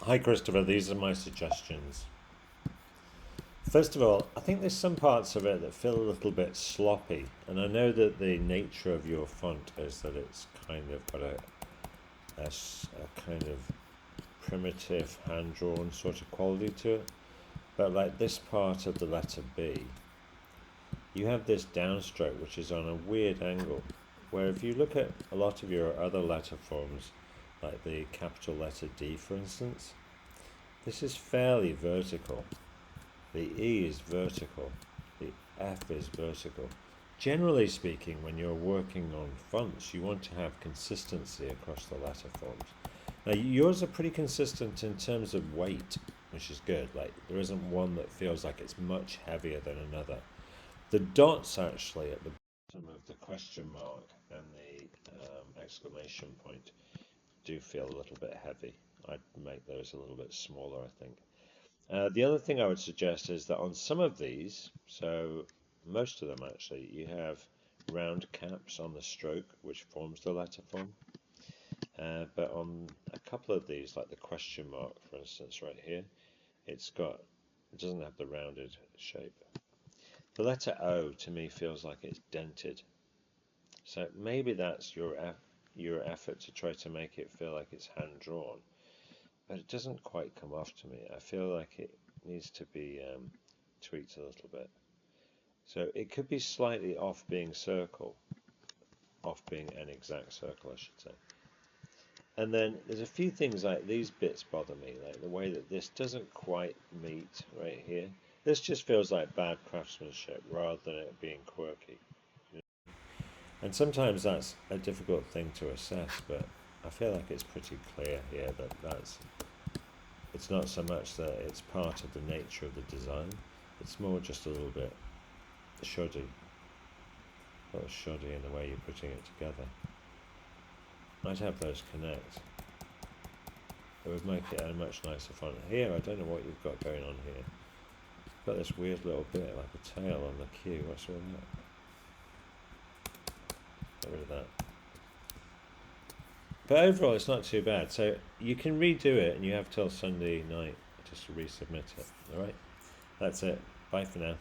Hi Christopher, these are my suggestions. First of all, I think there's some parts of it that feel a little bit sloppy, and I know that the nature of your font is that it's kind of got a kind of primitive hand-drawn sort of quality to it. But like this part of the letter B, you have this downstroke which is on a weird angle, where if you look at a lot of your other letter forms, like the capital letter D for instance, this is fairly vertical. The E is vertical, the F is vertical. Generally speaking, when you're working on fonts, you want to have consistency across the letter forms. Now yours are pretty consistent in terms of weight, which is good. Like there isn't one that feels like it's much heavier than another. The dots actually at the bottom of the question mark and the exclamation point do feel a little bit heavy. I'd make those a little bit smaller, I think. The other thing I would suggest is that on some of these, so most of them actually, you have round caps on the stroke, which forms the letter form. But on a couple of these, like the question mark, for instance, right here, it doesn't have the rounded shape. The letter O to me feels like it's dented. So maybe that's your effort to try to make it feel like it's hand drawn. But it doesn't quite come off to me. I feel like it needs to be tweaked a little bit. So it could be slightly off being an exact circle, I should say. And then there's a few things like these bits bother me, like the way that this doesn't quite meet right here. This just feels like bad craftsmanship rather than it being quirky. And sometimes that's a difficult thing to assess, but I feel like it's pretty clear here that it's not so much that it's part of the nature of the design, it's more just a little bit shoddy. A little shoddy in the way you're putting it together. I'd have those connect. It would make it a much nicer font. Here, I don't know what you've got going on here. You've got this weird little bit like a tail on the Q. What's all that? Get rid of that. But overall, it's not too bad. So you can redo it, and you have till Sunday night just to resubmit it. All right, that's it. Bye for now.